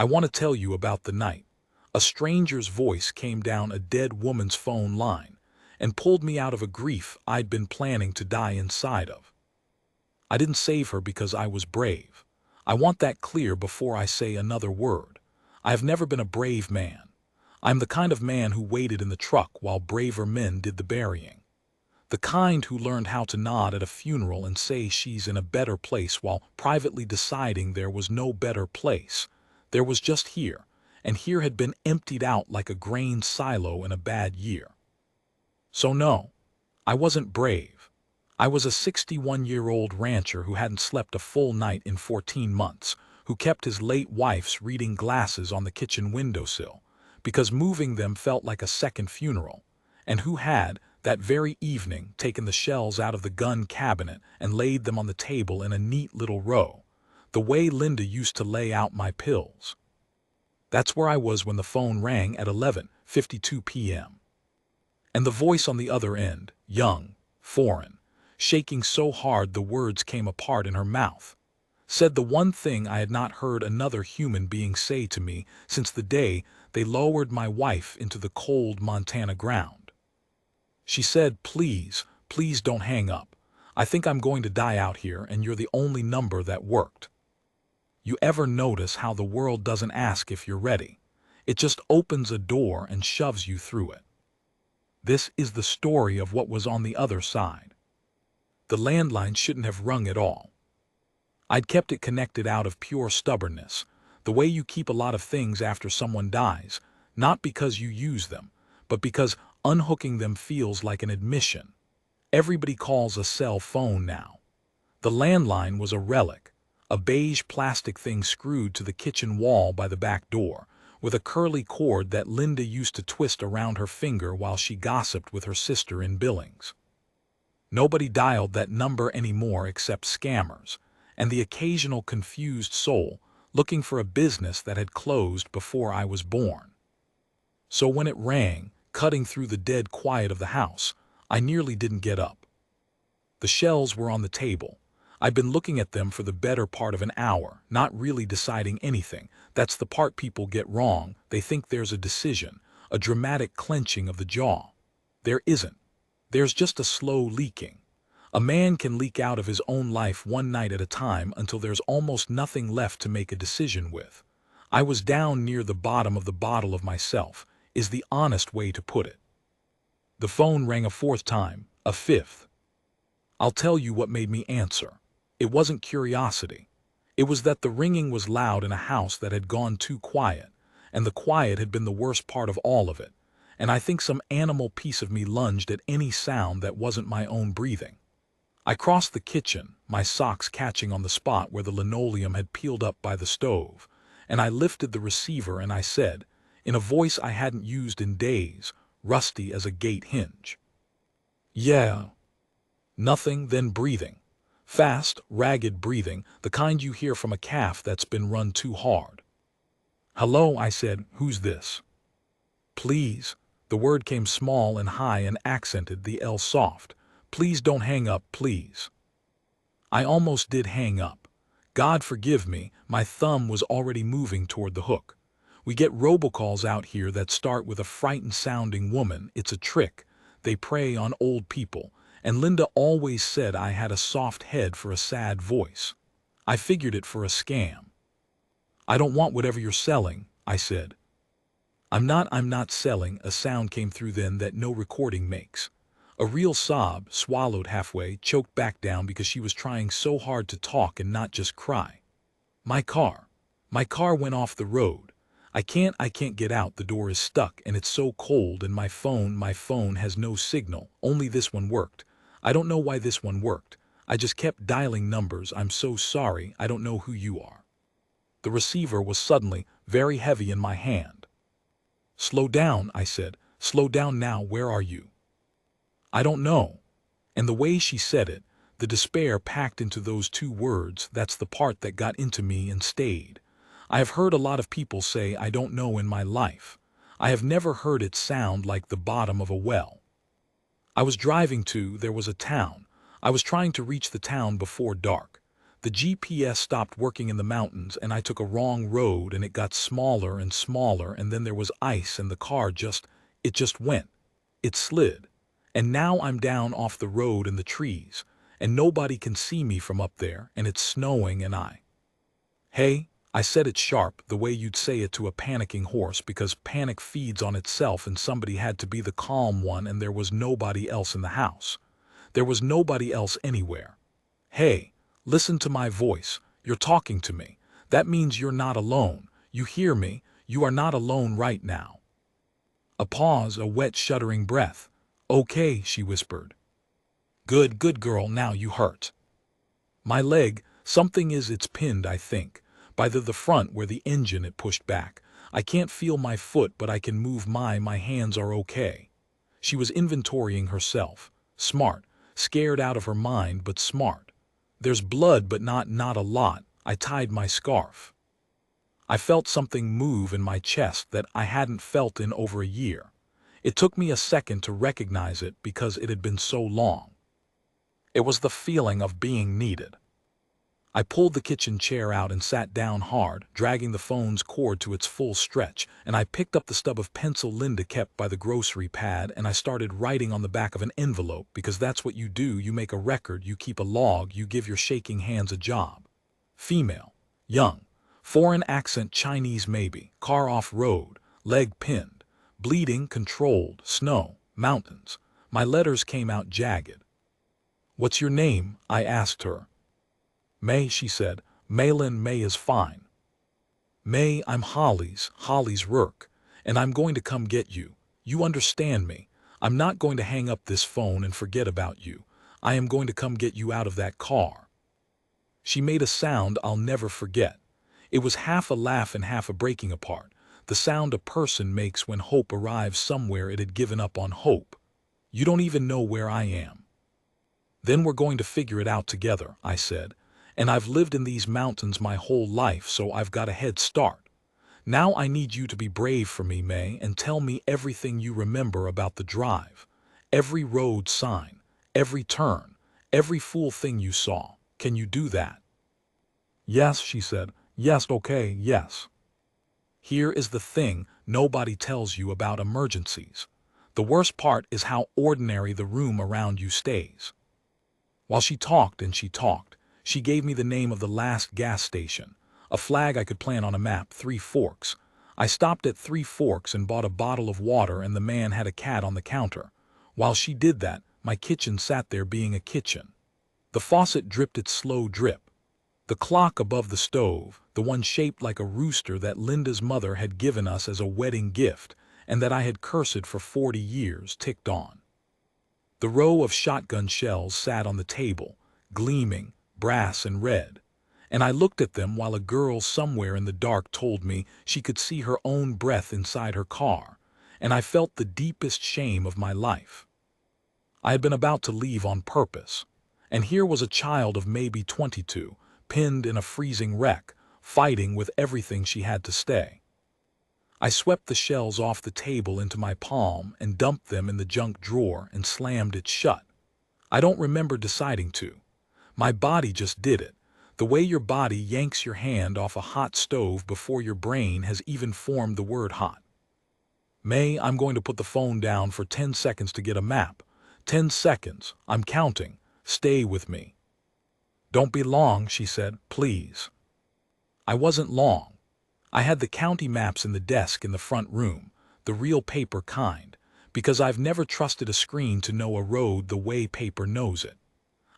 I want to tell you about the night. A stranger's voice came down a dead woman's phone line and pulled me out of a grief I'd been planning to die inside of. I didn't save her because I was brave. I want that clear before I say another word. I have never been a brave man. I'm the kind of man who waited in the truck while braver men did the burying. The kind who learned how to nod at a funeral and say she's in a better place while privately deciding there was no better place. There was just here, and here had been emptied out like a grain silo in a bad year. So no, I wasn't brave. I was a 61-year-old rancher who hadn't slept a full night in 14 months, who kept his late wife's reading glasses on the kitchen windowsill, because moving them felt like a second funeral, and who had, that very evening, taken the shells out of the gun cabinet and laid them on the table in a neat little row, the way Linda used to lay out my pills. That's where I was when the phone rang at 11:52 p.m. And the voice on the other end, young, foreign, shaking so hard the words came apart in her mouth, said the one thing I had not heard another human being say to me since the day they lowered my wife into the cold Montana ground. She said, "Please, please don't hang up. I think I'm going to die out here and you're the only number that worked." You ever notice how the world doesn't ask if you're ready? It just opens a door and shoves you through it. This is the story of what was on the other side. The landline shouldn't have rung at all. I'd kept it connected out of pure stubbornness, the way you keep a lot of things after someone dies, not because you use them, but because unhooking them feels like an admission. Everybody calls a cell phone now. The landline was a relic, a beige plastic thing screwed to the kitchen wall by the back door, with a curly cord that Linda used to twist around her finger while she gossiped with her sister in Billings. Nobody dialed that number anymore except scammers, and the occasional confused soul looking for a business that had closed before I was born. So when it rang, cutting through the dead quiet of the house, I nearly didn't get up. The shells were on the table. I'd been looking at them for the better part of an hour, not really deciding anything. That's the part people get wrong. They think there's a decision, a dramatic clenching of the jaw. There isn't. There's just a slow leaking. A man can leak out of his own life one night at a time until there's almost nothing left to make a decision with. I was down near the bottom of the bottle of myself, is the honest way to put it. The phone rang a fourth time, a fifth. I'll tell you what made me answer. It wasn't curiosity. It was that the ringing was loud in a house that had gone too quiet, and the quiet had been the worst part of all of it, and I think some animal piece of me lunged at any sound that wasn't my own breathing. I crossed the kitchen, my socks catching on the spot where the linoleum had peeled up by the stove, and I lifted the receiver and I said, in a voice I hadn't used in days, rusty as a gate hinge, "Yeah." Nothing, then breathing. Fast, ragged breathing, the kind you hear from a calf that's been run too hard. "Hello," I said. "Who's this?" "Please." The word came small and high and accented, the L soft. "Please don't hang up, please." I almost did hang up. God forgive me, my thumb was already moving toward the hook. We get robocalls out here that start with a frightened-sounding woman. It's a trick. They prey on old people. And Linda always said I had a soft head for a sad voice. I figured it for a scam. "I don't want whatever you're selling," I said. I'm not selling," a sound came through then that no recording makes. A real sob, swallowed halfway, choked back down because she was trying so hard to talk and not just cry. My car went off the road. I can't get out, the door is stuck and it's so cold, and my phone has no signal, only this one worked. I don't know why this one worked. I just kept dialing numbers. "I'm so sorry, I don't know who you are." The receiver was suddenly very heavy in my hand. "Slow down," I said. "Slow down now, where are you?" "I don't know." And the way she said it, the despair packed into those two words, that's the part that got into me and stayed. I have heard a lot of people say "I don't know" in my life. I have never heard it sound like the bottom of a well. I was driving there was a town. I was trying to reach the town before dark. The GPS stopped working in the mountains and I took a wrong road and it got smaller and smaller and then there was ice and the car it just went. It slid. And now I'm down off the road in the trees and nobody can see me from up there and it's snowing and Hey, I said it sharp, the way you'd say it to a panicking horse because panic feeds on itself and somebody had to be the calm one and there was nobody else in the house. There was nobody else anywhere. Hey, listen to my voice. You're talking to me. That means you're not alone. You hear me? You are not alone right now. A pause, a wet, shuddering breath. Okay, she whispered. Good, good girl, now you hurt. My leg, it's pinned, I think. By the front where the engine it pushed back. I can't feel my foot, but I can move my hands are okay. She was inventorying herself. Smart. Scared out of her mind, but smart. There's blood, but not a lot. I tied my scarf. I felt something move in my chest that I hadn't felt in over a year. It took me a second to recognize it because it had been so long. It was the feeling of being needed. I pulled the kitchen chair out and sat down hard, dragging the phone's cord to its full stretch, and I picked up the stub of pencil Linda kept by the grocery pad and I started writing on the back of an envelope because that's what you do. You make a record, you keep a log, you give your shaking hands a job. Female, young, foreign accent, Chinese maybe, car off-road, leg pinned, bleeding, controlled, snow, mountains. My letters came out jagged. What's your name? I asked her. May, she said. Malin, May is fine. May, I'm Holly's Rourke, and I'm going to come get you. You understand me. I'm not going to hang up this phone and forget about you. I am going to come get you out of that car. She made a sound I'll never forget. It was half a laugh and half a breaking apart, the sound a person makes when hope arrives somewhere it had given up on hope. You don't even know where I am. Then we're going to figure it out together, I said. And I've lived in these mountains my whole life, so I've got a head start. Now I need you to be brave for me, May, and tell me everything you remember about the drive. Every road sign, every turn, every fool thing you saw. Can you do that? Yes, she said. Yes, okay, yes. Here is the thing nobody tells you about emergencies. The worst part is how ordinary the room around you stays. While she talked and she talked, she gave me the name of the last gas station, a flag I could plant on a map, 3 Forks. I stopped at 3 Forks and bought a bottle of water and the man had a cat on the counter. While she did that, my kitchen sat there being a kitchen. The faucet dripped its slow drip. The clock above the stove, the one shaped like a rooster that Linda's mother had given us as a wedding gift and that I had cursed for 40 years, ticked on. The row of shotgun shells sat on the table, gleaming, brass and red, and I looked at them while a girl somewhere in the dark told me she could see her own breath inside her car, and I felt the deepest shame of my life. I had been about to leave on purpose, and here was a child of maybe 22, pinned in a freezing wreck, fighting with everything she had to stay. I swept the shells off the table into my palm and dumped them in the junk drawer and slammed it shut. I don't remember deciding to. My body just did it, the way your body yanks your hand off a hot stove before your brain has even formed the word hot. May, I'm going to put the phone down for 10 seconds to get a map. 10 seconds, I'm counting. Stay with me. Don't be long, she said, please. I wasn't long. I had the county maps in the desk in the front room, the real paper kind, because I've never trusted a screen to know a road the way paper knows it.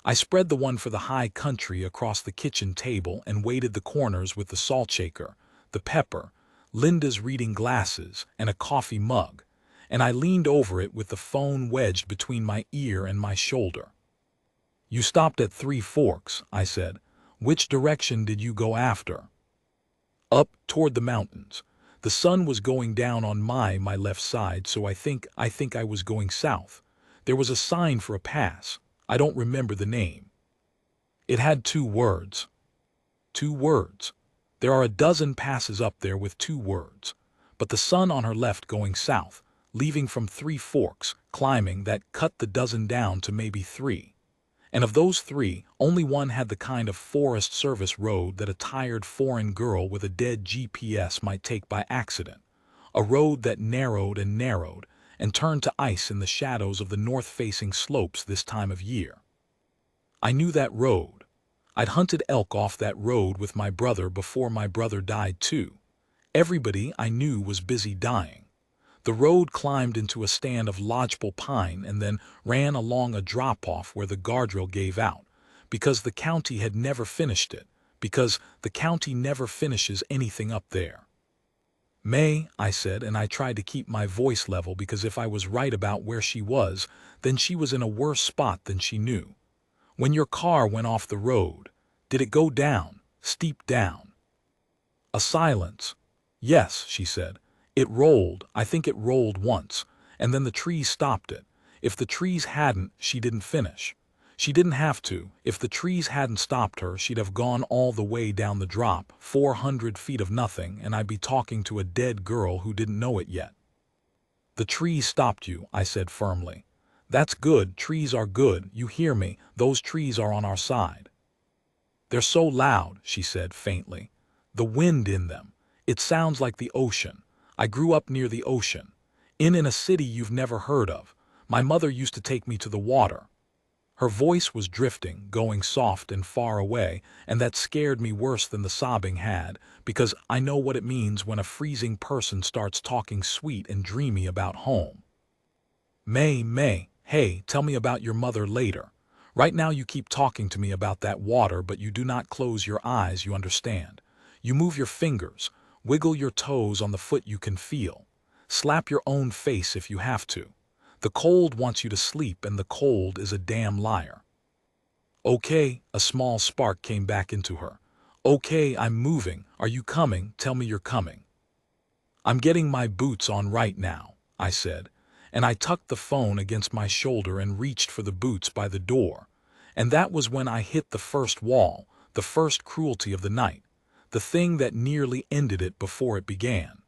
I spread the one for the high country across the kitchen table and weighted the corners with the salt shaker, the pepper, Linda's reading glasses, and a coffee mug, and I leaned over it with the phone wedged between my ear and my shoulder. You stopped at 3 Forks, I said. Which direction did you go after? Up, toward the mountains. The sun was going down on my left side, so I think I was going south. There was a sign for a pass. I don't remember the name. It had 2 words. 2 words. There are a dozen passes up there with 2 words. But the sun on her left going south, leaving from 3 Forks, climbing, that cut the dozen down to maybe 3. And of those three, only one had the kind of Forest Service road that a tired foreign girl with a dead GPS might take by accident. A road that narrowed and turned to ice in the shadows of the north-facing slopes this time of year. I knew that road. I'd hunted elk off that road with my brother before my brother died too. Everybody I knew was busy dying. The road climbed into a stand of lodgepole pine and then ran along a drop-off where the guardrail gave out, because the county had never finished it, because the county never finishes anything up there. "May," I said, and I tried to keep my voice level because if I was right about where she was, then she was in a worse spot than she knew. "When your car went off the road, did it go down, steep down?" A silence. "Yes," she said. "It rolled, I think it rolled once, and then the trees stopped it. If the trees hadn't, she didn't finish. She didn't have to. If the trees hadn't stopped her, she'd have gone all the way down the drop, 400 feet of nothing, and I'd be talking to a dead girl who didn't know it yet." "The trees stopped you," I said firmly. "That's good, trees are good, you hear me, those trees are on our side." "They're so loud," she said faintly. "The wind in them. It sounds like the ocean. I grew up near the ocean. In a city you've never heard of. My mother used to take me to the water." Her voice was drifting, going soft and far away, and that scared me worse than the sobbing had, because I know what it means when a freezing person starts talking sweet and dreamy about home. May, hey, tell me about your mother later. Right now you keep talking to me about that water, but you do not close your eyes, you understand. You move your fingers, wiggle your toes on the foot you can feel. Slap your own face if you have to. The cold wants you to sleep, and the cold is a damn liar. "Okay," a small spark came back into her. "Okay, I'm moving. Are you coming? Tell me you're coming." "I'm getting my boots on right now," I said, and I tucked the phone against my shoulder and reached for the boots by the door. And that was when I hit the first wall, the first cruelty of the night, the thing that nearly ended it before it began.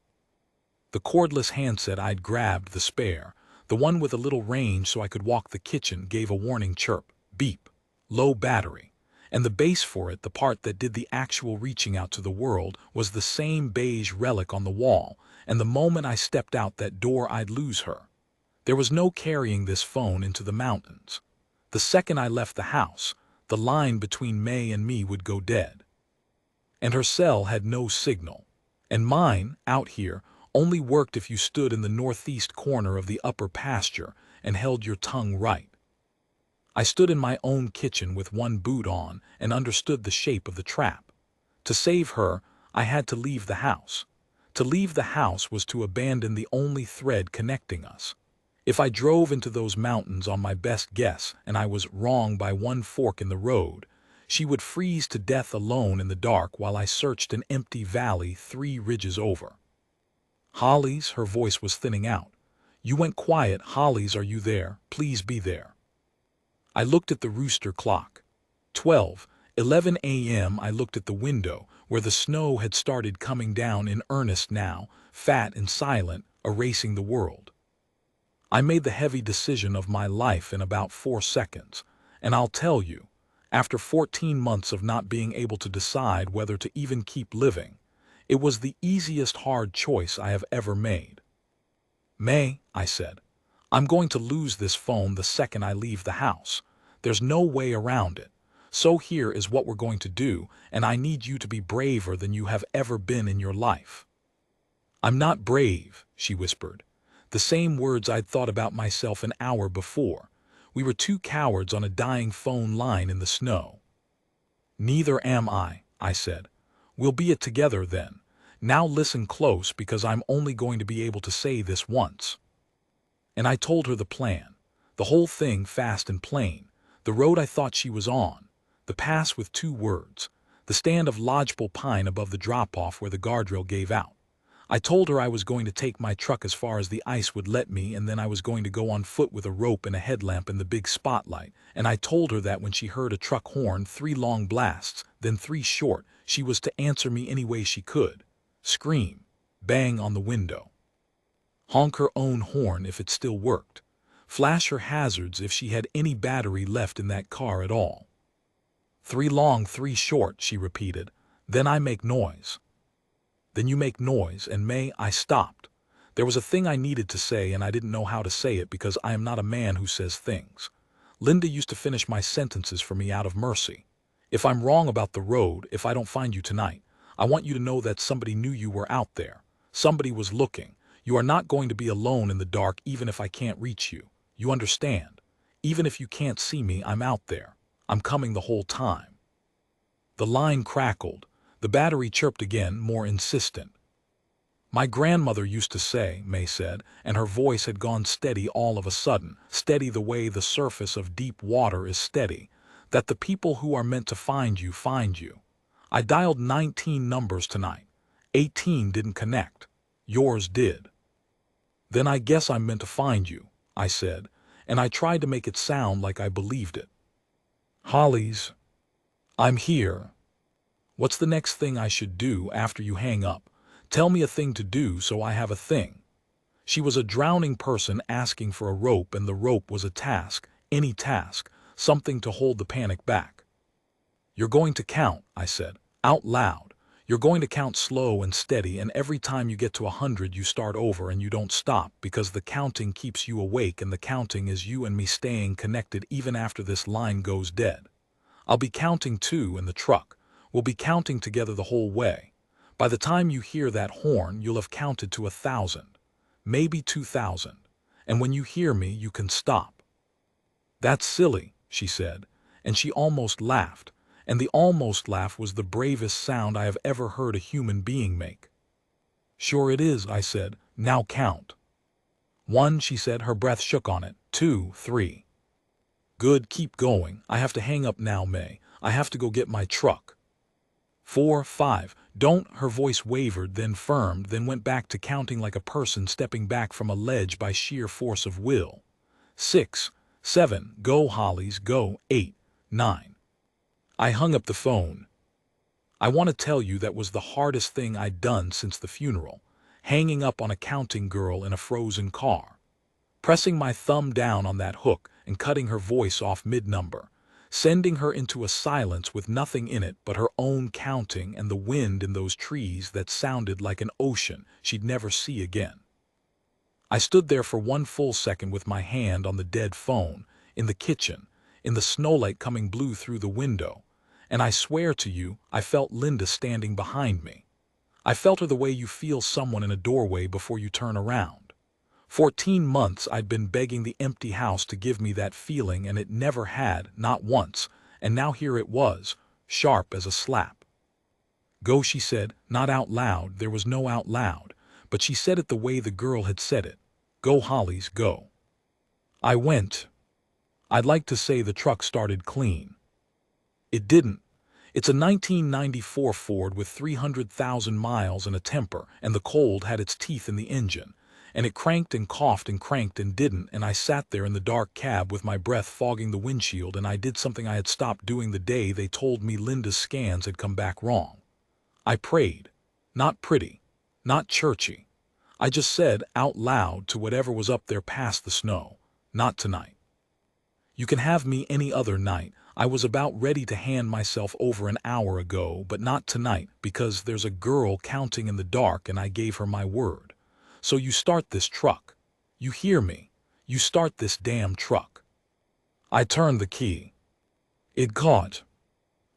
The cordless handset I'd grabbed, the spare, the one with a little range so I could walk the kitchen, gave a warning chirp, beep, low battery. And the base for it, the part that did the actual reaching out to the world, was the same beige relic on the wall, and the moment I stepped out that door I'd lose her. There was no carrying this phone into the mountains. The second I left the house, the line between May and me would go dead. And her cell had no signal. And mine, out here, only worked if you stood in the northeast corner of the upper pasture and held your tongue right. I stood in my own kitchen with one boot on and understood the shape of the trap. To save her, I had to leave the house. To leave the house was to abandon the only thread connecting us. If I drove into those mountains on my best guess and I was wrong by one fork in the road, she would freeze to death alone in the dark while I searched an empty valley 3 ridges over. "Hollies," her voice was thinning out. "You went quiet. Hollies, are you there? Please be there." I looked at the rooster clock. 11 a.m. I looked at the window, where the snow had started coming down in earnest now, fat and silent, erasing the world. I made the heavy decision of my life in about 4 seconds, and I'll tell you, after 14 months of not being able to decide whether to even keep living, it was the easiest hard choice I have ever made. "May," I said, "I'm going to lose this phone the second I leave the house. There's no way around it. So here is what we're going to do, and I need you to be braver than you have ever been in your life." "I'm not brave," she whispered. The same words I'd thought about myself an hour before. We were 2 cowards on a dying phone line in the snow. "Neither am I said. "We'll be it together then. Now listen close, because I'm only going to be able to say this once." And I told her the plan. The whole thing, fast and plain. The road I thought she was on. The pass with 2 words. The stand of lodgepole pine above the drop-off where the guardrail gave out. I told her I was going to take my truck as far as the ice would let me, and then I was going to go on foot with a rope and a headlamp in the big spotlight. And I told her that when she heard a truck horn, 3 long blasts, then 3 short, she was to answer me any way she could. Scream. Bang on the window. Honk her own horn if it still worked. Flash her hazards if she had any battery left in that car at all. 3 long, 3 short, she repeated. Then I make noise. Then you make noise, and May, I stopped. There was a thing I needed to say, and I didn't know how to say it because I am not a man who says things. Linda used to finish my sentences for me out of mercy. If I'm wrong about the road, if I don't find you tonight, I want you to know that somebody knew you were out there. Somebody was looking. You are not going to be alone in the dark even if I can't reach you. You understand? Even if you can't see me, I'm out there. I'm coming the whole time. The line crackled. The battery chirped again, more insistent. My grandmother used to say, May said, and her voice had gone steady all of a sudden, steady the way the surface of deep water is steady, that the people who are meant to find you find you. I dialed 19 numbers tonight. 18 didn't connect. Yours did. Then I guess I'm meant to find you, I said, and I tried to make it sound like I believed it. Holly's. I'm here. What's the next thing I should do after you hang up? Tell me a thing to do so I have a thing. She was a drowning person asking for a rope, and the rope was a task, any task, something to hold the panic back. You're going to count, I said, out loud. You're going to count slow and steady, and every time you get to 100 you start over and you don't stop, because the counting keeps you awake, and the counting is you and me staying connected even after this line goes dead. I'll be counting too in the truck. We'll be counting together the whole way. By the time you hear that horn, you'll have counted to 1,000, maybe 2,000, and when you hear me, you can stop. That's silly, she said, and she almost laughed, and the almost laugh was the bravest sound I have ever heard a human being make. Sure it is, I said. Now count. 1, she said, her breath shook on it. 2, 3. Good, keep going. I have to hang up now, May. I have to go get my truck. 4, 5. Don't, her voice wavered, then firmed, then went back to counting like a person stepping back from a ledge by sheer force of will. 6, 7. Go, Hollies, go. 8, 9. I hung up the phone. I want to tell you that was the hardest thing I'd done since the funeral, hanging up on a counting girl in a frozen car, pressing my thumb down on that hook and cutting her voice off mid-number, sending her into a silence with nothing in it but her own counting and the wind in those trees that sounded like an ocean she'd never see again. I stood there for 1 full second with my hand on the dead phone, in the kitchen, in the snowlight coming blue through the window, and I swear to you, I felt Linda standing behind me. I felt her the way you feel someone in a doorway before you turn around. 14 months I'd been begging the empty house to give me that feeling, and it never had, not once, and now here it was, sharp as a slap. Go, she said, not out loud, there was no out loud, but she said it the way the girl had said it. Go, Hollies, go. I went. I'd like to say the truck started clean. It didn't. It's a 1994 Ford with 300,000 miles and a temper, and the cold had its teeth in the engine, and it cranked and coughed and cranked and didn't, and I sat there in the dark cab with my breath fogging the windshield, and I did something I had stopped doing the day they told me Linda's scans had come back wrong. I prayed. Not pretty. Not churchy. I just said out loud to whatever was up there past the snow, not tonight. You can have me any other night. I was about ready to hand myself over an hour ago, but not tonight, because there's a girl counting in the dark and I gave her my word. So you start this truck. You hear me? You start this damn truck. I turned the key. It caught.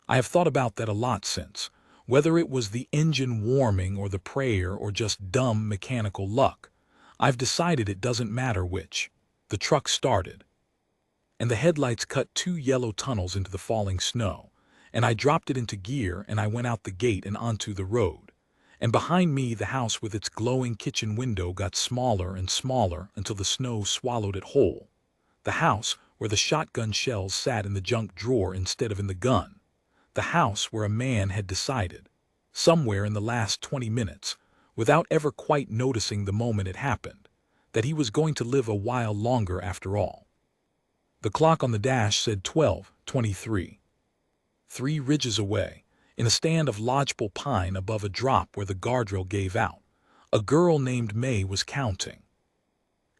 I have thought about that a lot since, whether it was the engine warming or the prayer or just dumb mechanical luck. I've decided it doesn't matter which. The truck started, and the headlights cut 2 yellow tunnels into the falling snow, and I dropped it into gear, and I went out the gate and onto the road. And behind me the house with its glowing kitchen window got smaller and smaller until the snow swallowed it whole. The house where the shotgun shells sat in the junk drawer instead of in the gun. The house where a man had decided, somewhere in the last 20 minutes, without ever quite noticing the moment it happened, that he was going to live a while longer after all. The clock on the dash said 12:23. 3 ridges away, in a stand of lodgepole pine above a drop where the guardrail gave out, a girl named May was counting.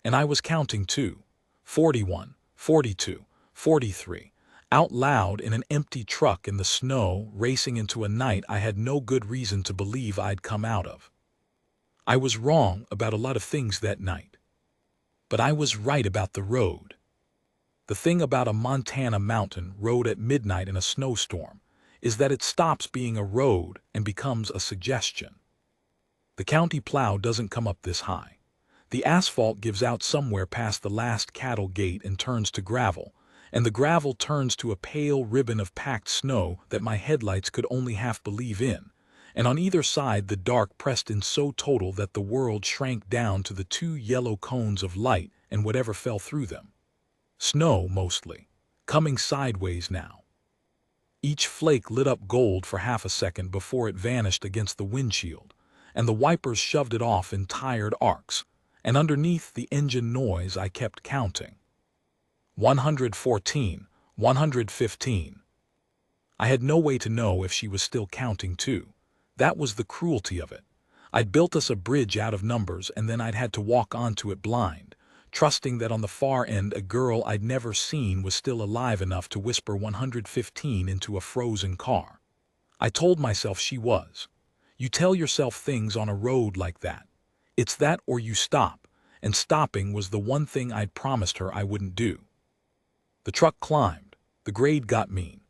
And I was counting too. 41, 42, 43, out loud in an empty truck in the snow, racing into a night I had no good reason to believe I'd come out of. I was wrong about a lot of things that night. But I was right about the road. The thing about a Montana mountain road at midnight in a snowstorm is that it stops being a road and becomes a suggestion. The county plow doesn't come up this high. The asphalt gives out somewhere past the last cattle gate and turns to gravel, and the gravel turns to a pale ribbon of packed snow that my headlights could only half believe in, and on either side the dark pressed in so total that the world shrank down to the two yellow cones of light and whatever fell through them. Snow, mostly, coming sideways now. Each flake lit up gold for half a second before it vanished against the windshield, and the wipers shoved it off in tired arcs, and underneath the engine noise I kept counting. 114, 115. I had no way to know if she was still counting too. That was the cruelty of it. I'd built us a bridge out of numbers and then I'd had to walk onto it blind, trusting that on the far end a girl I'd never seen was still alive enough to whisper 115 into a frozen car. I told myself she was. You tell yourself things on a road like that. It's that or you stop, and stopping was the one thing I'd promised her I wouldn't do. The truck climbed. The grade got mean.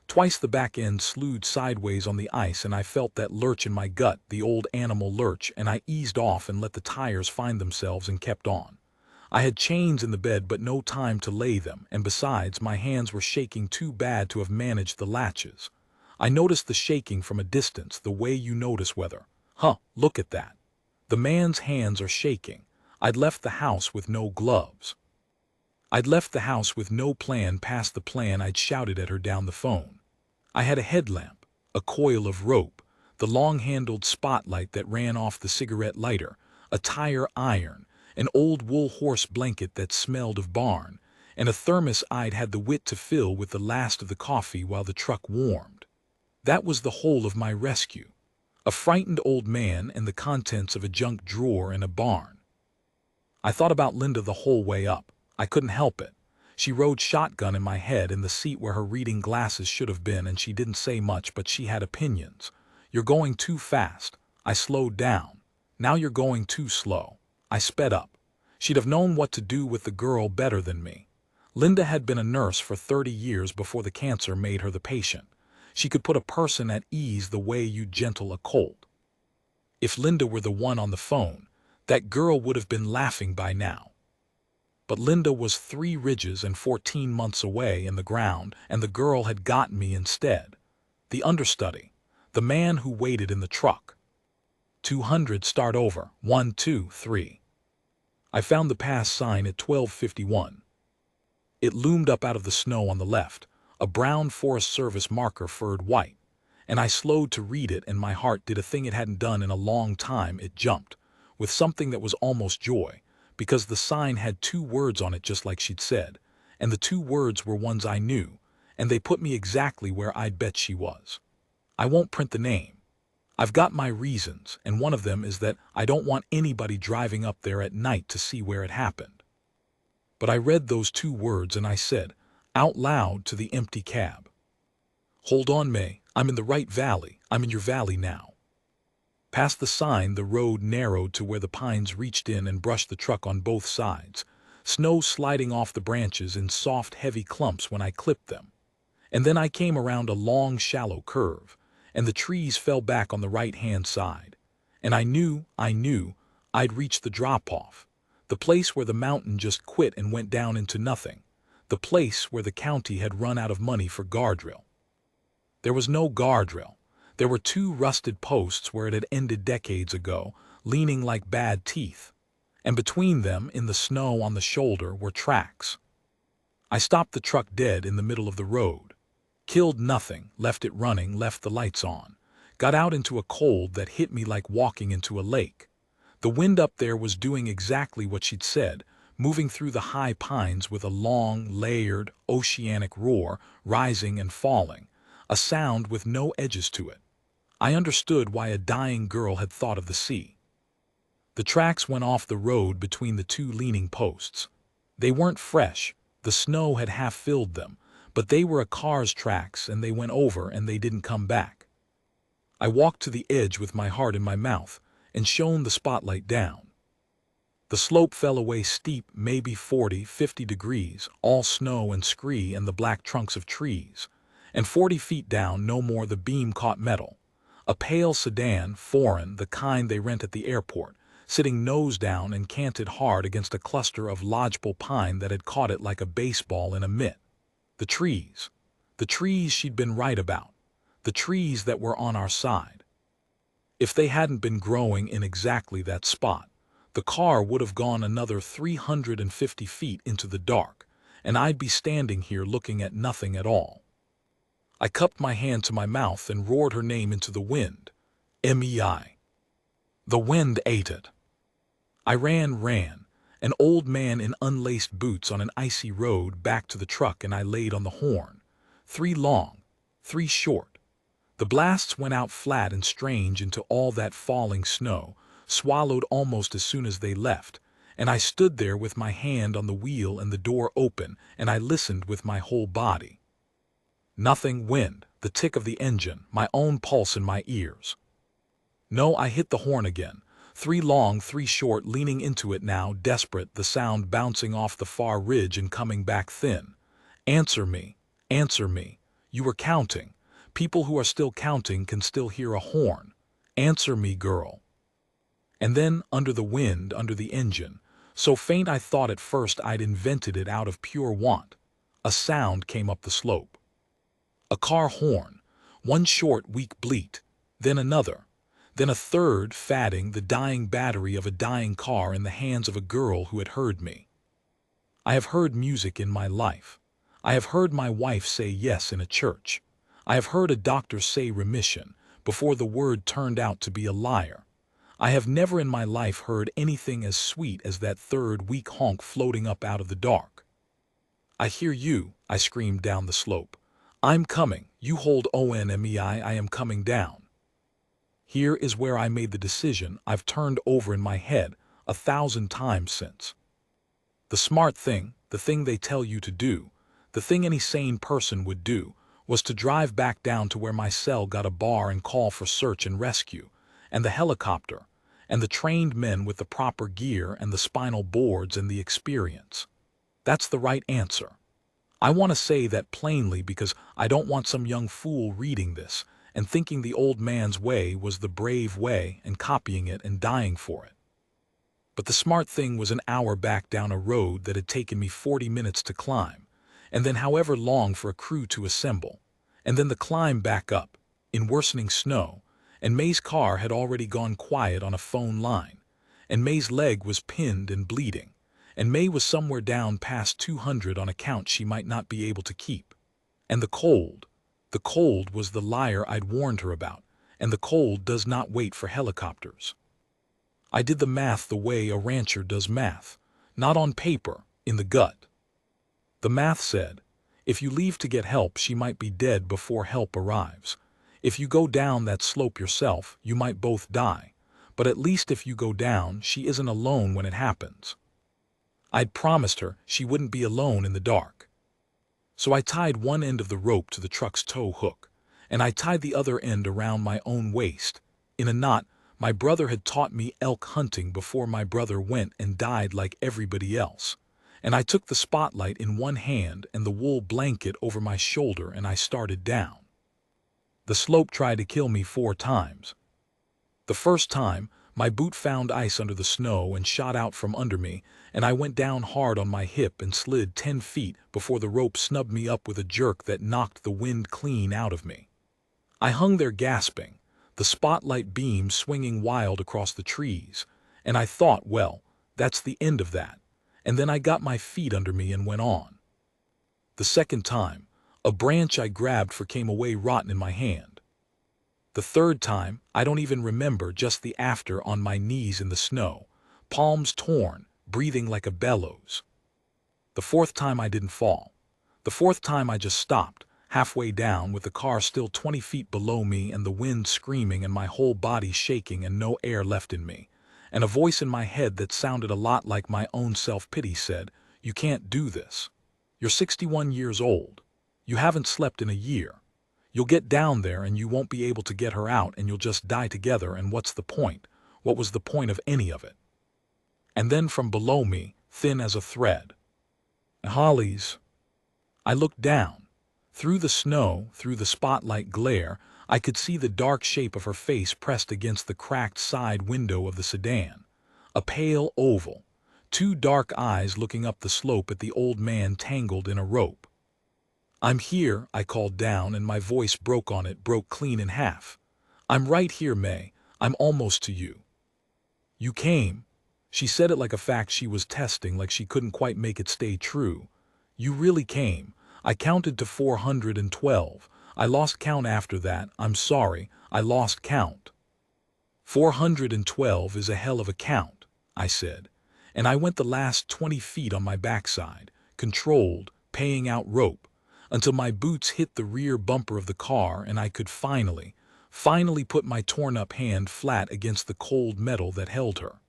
Twice the back end slewed sideways on the ice and I felt that lurch in my gut, the old animal lurch, and I eased off and let the tires find themselves and kept on. I had chains in the bed but no time to lay them, and besides, my hands were shaking too bad to have managed the latches. I noticed the shaking from a distance, the way you notice weather. Look at that. The man's hands are shaking. I'd left the house with no gloves. I'd left the house with no plan past the plan I'd shouted at her down the phone. I had a headlamp, a coil of rope, the long-handled spotlight that ran off the cigarette lighter, a tire iron, an old wool horse blanket that smelled of barn, and a thermos I'd had the wit to fill with the last of the coffee while the truck warmed. That was the whole of my rescue. A frightened old man and the contents of a junk drawer in a barn. I thought about Linda the whole way up. I couldn't help it. She rode shotgun in my head in the seat where her reading glasses should have been, and she didn't say much, but she had opinions. You're going too fast. I slowed down. Now you're going too slow. I sped up. She'd have known what to do with the girl better than me. Linda had been a nurse for 30 years before the cancer made her the patient. She could put a person at ease the way you gentle a colt. If Linda were the one on the phone, that girl would have been laughing by now. But Linda was 3 ridges and 14 months away in the ground, and the girl had gotten me instead. The understudy, the man who waited in the truck. 200 start over, 1, 2, 3. I found the pass sign at 12:51. It loomed up out of the snow on the left, a brown Forest Service marker furred white, and I slowed to read it, and my heart did a thing it hadn't done in a long time. It jumped, with something that was almost joy, because the sign had 2 words on it just like she'd said, and the 2 words were ones I knew, and they put me exactly where I'd bet she was. I won't print the name. I've got my reasons, and one of them is that I don't want anybody driving up there at night to see where it happened. But I read those 2 words and I said, out loud to the empty cab, "Hold on, May, I'm in the right valley, I'm in your valley now." Past the sign, the road narrowed to where the pines reached in and brushed the truck on both sides, snow sliding off the branches in soft, heavy clumps when I clipped them. And then I came around a long, shallow curve, and the trees fell back on the right-hand side. And I knew I'd reached the drop-off, the place where the mountain just quit and went down into nothing, the place where the county had run out of money for guardrail. There was no guardrail. There were 2 rusted posts where it had ended decades ago, leaning like bad teeth, and between them, in the snow on the shoulder, were tracks. I stopped the truck dead in the middle of the road, killed nothing, left it running, left the lights on, got out into a cold that hit me like walking into a lake. The wind up there was doing exactly what she'd said, moving through the high pines with a long, layered, oceanic roar, rising and falling, a sound with no edges to it. I understood why a dying girl had thought of the sea. The tracks went off the road between the 2 leaning posts. They weren't fresh, the snow had half filled them, but they were a car's tracks and they went over and they didn't come back. I walked to the edge with my heart in my mouth and shone the spotlight down. The slope fell away steep, maybe 40, 50 degrees, all snow and scree and the black trunks of trees. And 40 feet down, no more, the beam caught metal. A pale sedan, foreign, the kind they rent at the airport, sitting nose down and canted hard against a cluster of lodgepole pine that had caught it like a baseball in a mitt. The trees she'd been right about, the trees that were on our side. If they hadn't been growing in exactly that spot, the car would have gone another 350 feet into the dark, and I'd be standing here looking at nothing at all. I cupped my hand to my mouth and roared her name into the wind. Mei. The wind ate it. I ran, an old man in unlaced boots on an icy road, back to the truck, and I laid on the horn. 3 long, 3 short. The blasts went out flat and strange into all that falling snow, swallowed almost as soon as they left, and I stood there with my hand on the wheel and the door open, and I listened with my whole body. Nothing, wind, the tick of the engine, my own pulse in my ears. No, I hit the horn again. 3 long, 3 short, leaning into it now, desperate, the sound bouncing off the far ridge and coming back thin. Answer me, answer me. You were counting. People who are still counting can still hear a horn. Answer me, girl. And then, under the wind, under the engine, so faint I thought at first I'd invented it out of pure want, a sound came up the slope. A car horn, one short, weak bleat, then another, then a third, fatting, the dying battery of a dying car in the hands of a girl who had heard me. I have heard music in my life. I have heard my wife say yes in a church. I have heard a doctor say remission, before the word turned out to be a liar. I have never in my life heard anything as sweet as that third weak honk floating up out of the dark. I hear you, I screamed down the slope. I'm coming, you hold on me, I am coming down. Here is where I made the decision I've turned over in my head 1,000 times since. The smart thing, the thing they tell you to do, the thing any sane person would do, was to drive back down to where my cell got a bar and call for search and rescue, and the helicopter, and the trained men with the proper gear and the spinal boards and the experience. That's the right answer. I want to say that plainly because I don't want some young fool reading this and thinking the old man's way was the brave way and copying it and dying for it. But the smart thing was an hour back down a road that had taken me 40 minutes to climb, and then however long for a crew to assemble, and then the climb back up, in worsening snow, and May's car had already gone quiet on a phone line, and May's leg was pinned and bleeding, and May was somewhere down past 200 on account she might not be able to keep. And the cold was the liar I'd warned her about, and the cold does not wait for helicopters. I did the math the way a rancher does math, not on paper, in the gut. The math said, if you leave to get help, she might be dead before help arrives. If you go down that slope yourself, you might both die, but at least if you go down, she isn't alone when it happens. I'd promised her she wouldn't be alone in the dark. So I tied one end of the rope to the truck's tow hook, and I tied the other end around my own waist, in a knot. My brother had taught me elk hunting before my brother went and died like everybody else, and I took the spotlight in one hand and the wool blanket over my shoulder, and I started down. The slope tried to kill me 4 times. The first time, my boot found ice under the snow and shot out from under me, and I went down hard on my hip and slid 10 feet before the rope snubbed me up with a jerk that knocked the wind clean out of me. I hung there gasping, the spotlight beam swinging wild across the trees, and I thought, well, that's the end of that, and then I got my feet under me and went on. The second time, a branch I grabbed for came away rotten in my hand. The third time, I don't even remember, just the after on my knees in the snow, palms torn, breathing like a bellows. The fourth time I didn't fall. The fourth time I just stopped, halfway down with the car still 20 feet below me and the wind screaming and my whole body shaking and no air left in me, and a voice in my head that sounded a lot like my own self-pity said, You can't do this. You're 61 years old. You haven't slept in a year. You'll get down there and you won't be able to get her out and you'll just die together, and what's the point? What was the point of any of it? And then from below me, thin as a thread, Holly's. I looked down. Through the snow, through the spotlight glare, I could see the dark shape of her face pressed against the cracked side window of the sedan. A pale oval, two dark eyes looking up the slope at the old man tangled in a rope. "I'm here," I called down, and my voice broke on it, broke clean in half. "I'm right here, May. I'm almost to you." "You came." She said it like a fact she was testing, like she couldn't quite make it stay true. "You really came. I counted to 412. I lost count after that. I'm sorry, I lost count." 412 is a hell of a count, I said, and I went the last 20 feet on my backside, controlled, paying out rope, until my boots hit the rear bumper of the car and I could finally put my torn-up hand flat against the cold metal that held her.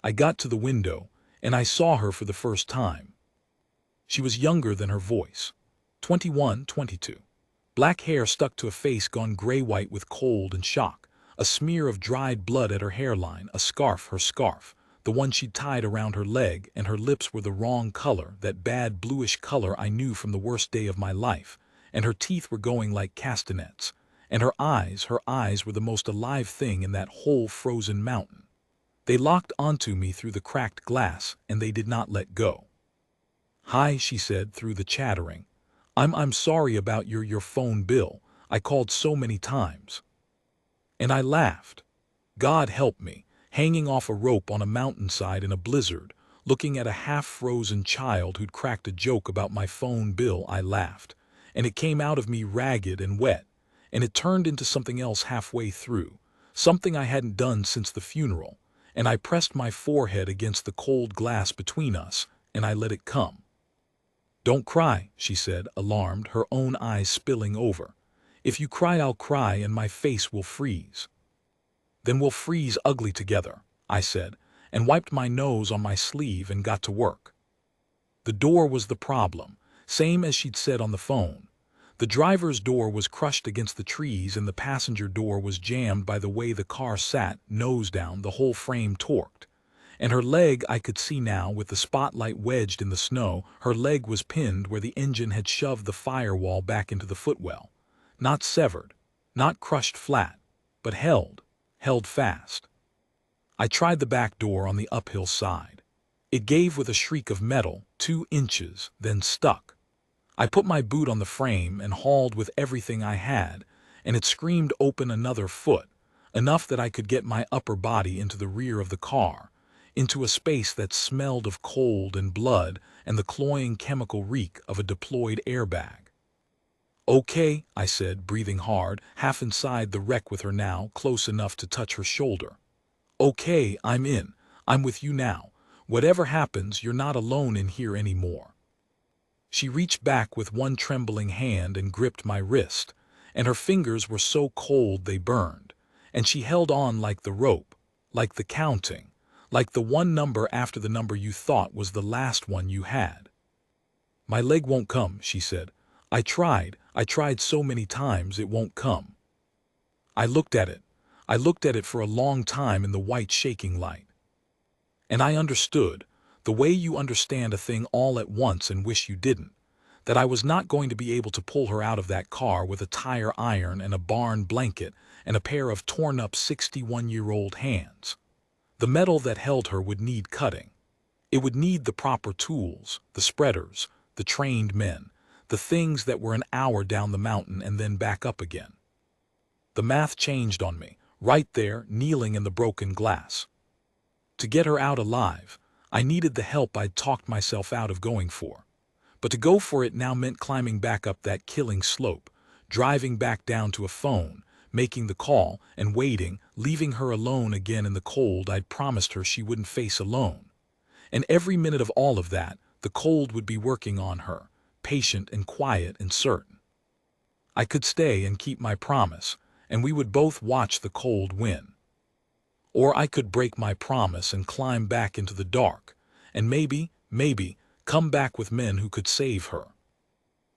I got to the window, and I saw her for the first time. She was younger than her voice. 21, 22. Black hair stuck to a face gone gray-white with cold and shock, a smear of dried blood at her hairline, a scarf, her scarf, the one she'd tied around her leg, and her lips were the wrong color, that bad bluish color I knew from the worst day of my life, and her teeth were going like castanets, and her eyes were the most alive thing in that whole frozen mountain. They locked onto me through the cracked glass, and they did not let go. "Hi," she said through the chattering. I'm sorry about your phone bill. I called so many times." And I laughed. God help me, hanging off a rope on a mountainside in a blizzard, looking at a half-frozen child who'd cracked a joke about my phone bill. I laughed, and it came out of me ragged and wet, and it turned into something else halfway through, something I hadn't done since the funeral, and I pressed my forehead against the cold glass between us, and I let it come. "Don't cry," she said, alarmed, her own eyes spilling over. "If you cry, I'll cry, and my face will freeze." "Then we'll freeze ugly together," I said, and wiped my nose on my sleeve and got to work. The door was the problem, same as she'd said on the phone. The driver's door was crushed against the trees, and the passenger door was jammed by the way the car sat, nose down, the whole frame torqued. And her leg, I could see now, with the spotlight wedged in the snow, her leg was pinned where the engine had shoved the firewall back into the footwell. Not severed, not crushed flat, but held fast. I tried the back door on the uphill side. It gave with a shriek of metal, 2 inches, then stuck. I put my boot on the frame and hauled with everything I had, and it screamed open another foot, enough that I could get my upper body into the rear of the car, into a space that smelled of cold and blood and the cloying chemical reek of a deployed airbag. "Okay," I said, breathing hard, half inside the wreck with her now, close enough to touch her shoulder. "Okay, I'm in. I'm with you now. Whatever happens, you're not alone in here anymore." She reached back with one trembling hand and gripped my wrist, and her fingers were so cold they burned, and she held on like the rope, like the counting, like the one number after the number you thought was the last one you had. "My leg won't come," she said. I tried so many times, it won't come." I looked at it for a long time in the white shaking light. And I understood, the way you understand a thing all at once and wish you didn't, that I was not going to be able to pull her out of that car with a tire iron and a barn blanket and a pair of torn-up 61-year-old hands. The metal that held her would need cutting. It would need the proper tools, the spreaders, the trained men, the things that were an hour down the mountain and then back up again. The math changed on me, right there, kneeling in the broken glass. To get her out alive, I needed the help I'd talked myself out of going for. But to go for it now meant climbing back up that killing slope, driving back down to a phone, making the call, and waiting, leaving her alone again in the cold I'd promised her she wouldn't face alone. And every minute of all of that, the cold would be working on her, patient and quiet and certain. I could stay and keep my promise, and we would both watch the cold win. Or I could break my promise and climb back into the dark, and maybe, come back with men who could save her.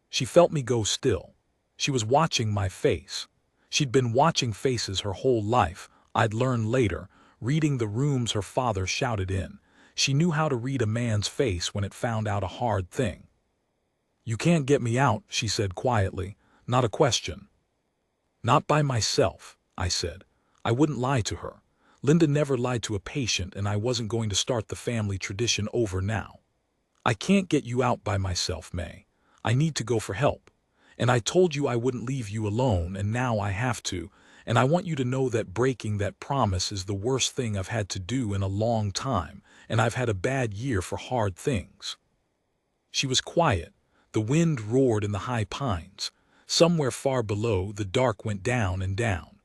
She felt me go still. She was watching my face. She'd been watching faces her whole life, I'd learn later, reading the rooms her father shouted in. She knew how to read a man's face when it found out a hard thing. "You can't get me out," she said quietly. "Not a question." "Not by myself," I said. I wouldn't lie to her. Linda never lied to a patient, and I wasn't going to start the family tradition over now. "I can't get you out by myself, May. I need to go for help. And I told you I wouldn't leave you alone, and now I have to, and I want you to know that breaking that promise is the worst thing I've had to do in a long time, and I've had a bad year for hard things." She was quiet. The wind roared in the high pines. Somewhere far below, the dark went down and down.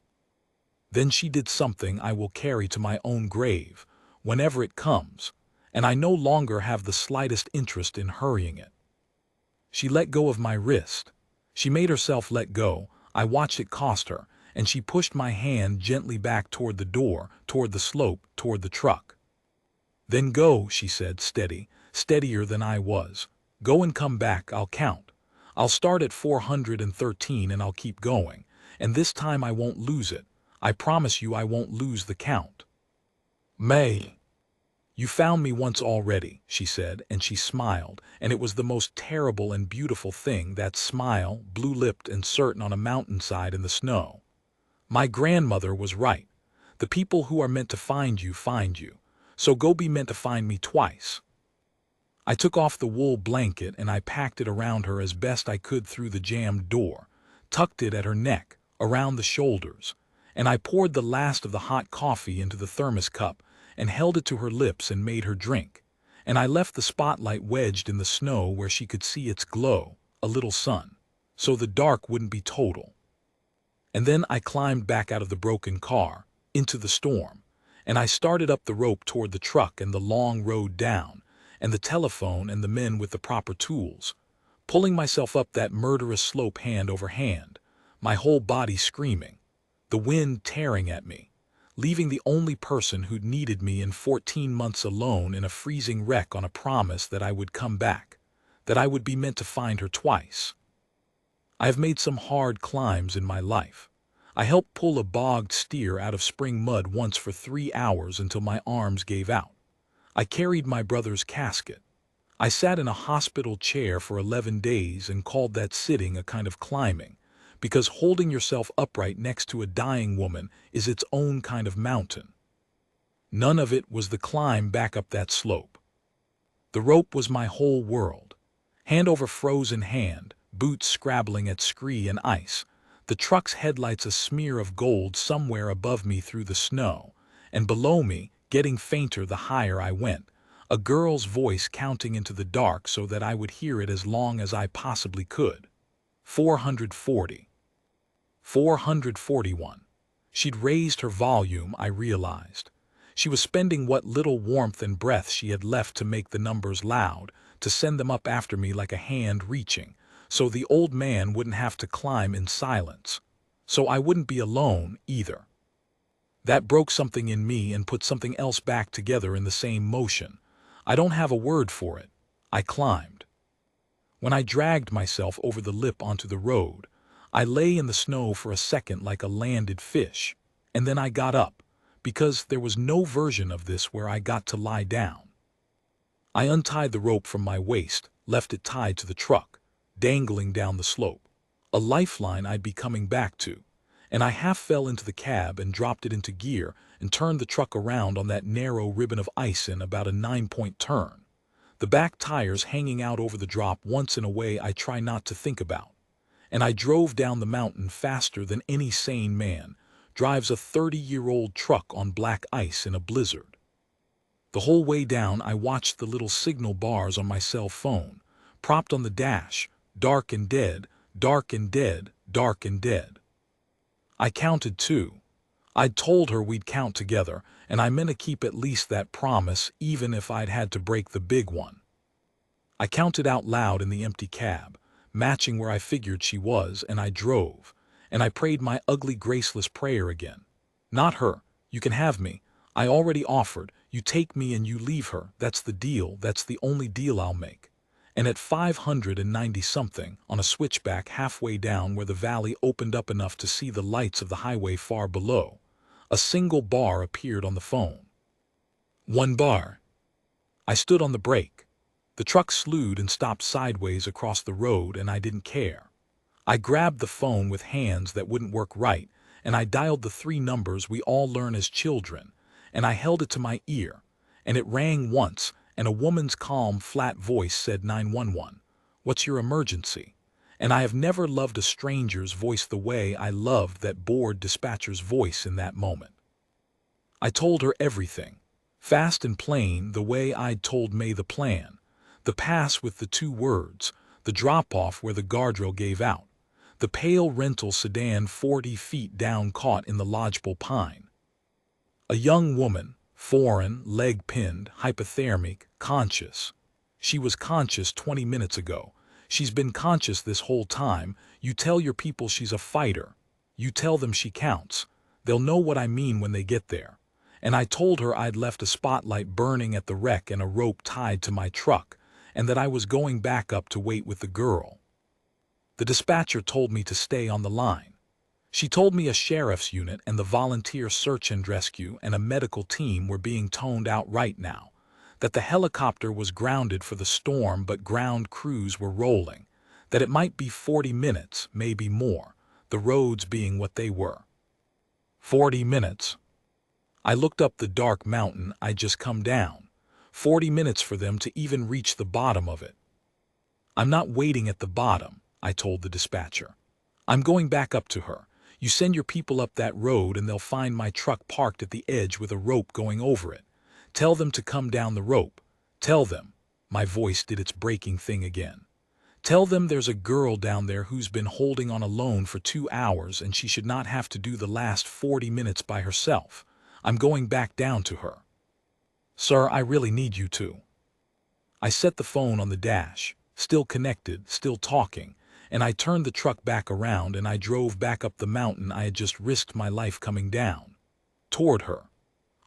Then she did something I will carry to my own grave, whenever it comes, and I no longer have the slightest interest in hurrying it. She let go of my wrist. She made herself let go. I watched it cost her, and she pushed my hand gently back toward the door, toward the slope, toward the truck. "Then go," she said, steady, steadier than I was. "Go and come back, I'll count. I'll start at 413 and I'll keep going, and this time I won't lose it. I promise you I won't lose the count." "May, you found me once already," she said, and she smiled, and it was the most terrible and beautiful thing, that smile, blue-lipped and certain on a mountainside in the snow. "My grandmother was right. The people who are meant to find you, so go be meant to find me twice." I took off the wool blanket and I packed it around her as best I could through the jammed door, tucked it at her neck, around the shoulders, and I poured the last of the hot coffee into the thermos cup and held it to her lips and made her drink, and I left the spotlight wedged in the snow where she could see its glow, a little sun, so the dark wouldn't be total. And then I climbed back out of the broken car, into the storm, and I started up the rope toward the truck and the long road down, and the telephone and the men with the proper tools, pulling myself up that murderous slope hand over hand, my whole body screaming, the wind tearing at me, leaving the only person who'd needed me in 14 months alone in a freezing wreck on a promise that I would come back, that I would be meant to find her twice. I have made some hard climbs in my life. I helped pull a bogged steer out of spring mud once for 3 hours until my arms gave out. I carried my brother's casket. I sat in a hospital chair for 11 days and called that sitting a kind of climbing, because holding yourself upright next to a dying woman is its own kind of mountain. None of it was the climb back up that slope. The rope was my whole world. Hand over frozen hand, boots scrabbling at scree and ice, the truck's headlights a smear of gold somewhere above me through the snow, and below me, getting fainter the higher I went, a girl's voice counting into the dark so that I would hear it as long as I possibly could. 440. 441. She'd raised her volume, I realized. She was spending what little warmth and breath she had left to make the numbers loud, to send them up after me like a hand reaching, so the old man wouldn't have to climb in silence. So I wouldn't be alone, either. That broke something in me and put something else back together in the same motion. I don't have a word for it. I climbed. When I dragged myself over the lip onto the road, I lay in the snow for a second like a landed fish, and then I got up, because there was no version of this where I got to lie down. I untied the rope from my waist, left it tied to the truck, dangling down the slope, a lifeline I'd be coming back to, and I half fell into the cab and dropped it into gear and turned the truck around on that narrow ribbon of ice in about a 9-point turn, the back tires hanging out over the drop once in a way I try not to think about, and I drove down the mountain faster than any sane man drives a 30-year-old truck on black ice in a blizzard. The whole way down I watched the little signal bars on my cell phone, propped on the dash, dark and dead, dark and dead, dark and dead. I counted too. I'd told her we'd count together, and I meant to keep at least that promise even if I'd had to break the big one. I counted out loud in the empty cab, matching where I figured she was, and I drove, and I prayed my ugly graceless prayer again. Not her. You can have me. I already offered. You take me and you leave her. That's the deal. That's the only deal I'll make. And at 590-something, on a switchback halfway down where the valley opened up enough to see the lights of the highway far below, a single bar appeared on the phone. One bar. I stood on the brake. The truck slewed and stopped sideways across the road, and I didn't care. I grabbed the phone with hands that wouldn't work right, and I dialed the 3 numbers we all learn as children, and I held it to my ear, and it rang once, and a woman's calm, flat voice said 911. What's your emergency? And I have never loved a stranger's voice the way I loved that bored dispatcher's voice in that moment. I told her everything, fast and plain, the way I'd told May the plan, the pass with the 2 words, the drop-off where the guardrail gave out, the pale rental sedan 40 feet down caught in the lodgepole pine. A young woman, foreign, leg pinned, hypothermic, conscious. She was conscious 20 minutes ago. She's been conscious this whole time. You tell your people she's a fighter. You tell them she counts. They'll know what I mean when they get there. And I told her I'd left a spotlight burning at the wreck and a rope tied to my truck, and that I was going back up to wait with the girl. The dispatcher told me to stay on the line. She told me a sheriff's unit and the volunteer search and rescue and a medical team were being toned out right now, that the helicopter was grounded for the storm but ground crews were rolling, that it might be 40 minutes, maybe more, the roads being what they were. 40 minutes. I looked up the dark mountain I'd just come down. 40 minutes for them to even reach the bottom of it. I'm not waiting at the bottom, I told the dispatcher. I'm going back up to her. You send your people up that road and they'll find my truck parked at the edge with a rope going over it. Tell them to come down the rope. Tell them, my voice did its breaking thing again. Tell them there's a girl down there who's been holding on alone for 2 hours and she should not have to do the last 40 minutes by herself. I'm going back down to her. Sir, I really need you to. I set the phone on the dash, still connected, still talking, and I turned the truck back around and I drove back up the mountain I had just risked my life coming down. Toward her.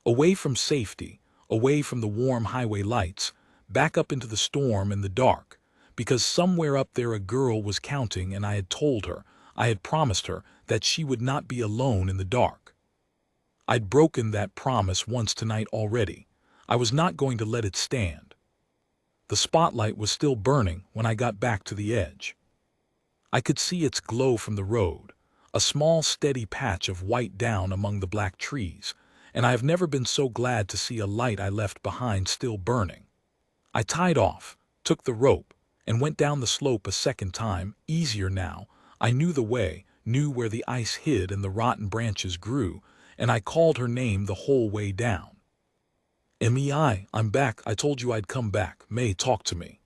Away from safety, away from the warm highway lights, back up into the storm and the dark, because somewhere up there a girl was counting and I had told her, I had promised her, that she would not be alone in the dark. I'd broken that promise once tonight already. I was not going to let it stand. The spotlight was still burning when I got back to the edge. I could see its glow from the road, a small steady patch of white down among the black trees, and I have never been so glad to see a light I left behind still burning. I tied off, took the rope, and went down the slope a second time, easier now. I knew the way, knew where the ice hid and the rotten branches grew, and I called her name the whole way down. Mei, I'm back. I told you I'd come back. May, talk to me.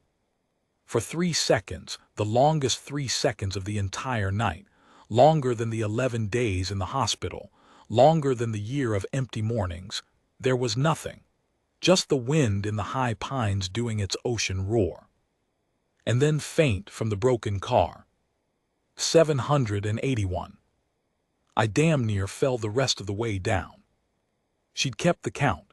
For 3 seconds, the longest 3 seconds of the entire night, longer than the 11 days in the hospital, longer than the year of empty mornings, there was nothing. Just the wind in the high pines doing its ocean roar. And then faint from the broken car. 781. I damn near fell the rest of the way down. She'd kept the count.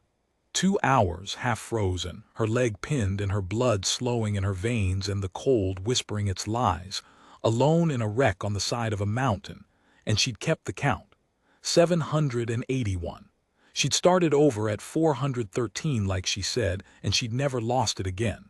2 hours half frozen, her leg pinned and her blood slowing in her veins and the cold whispering its lies, alone in a wreck on the side of a mountain, and she'd kept the count. 781. She'd started over at 413 like she said, and she'd never lost it again.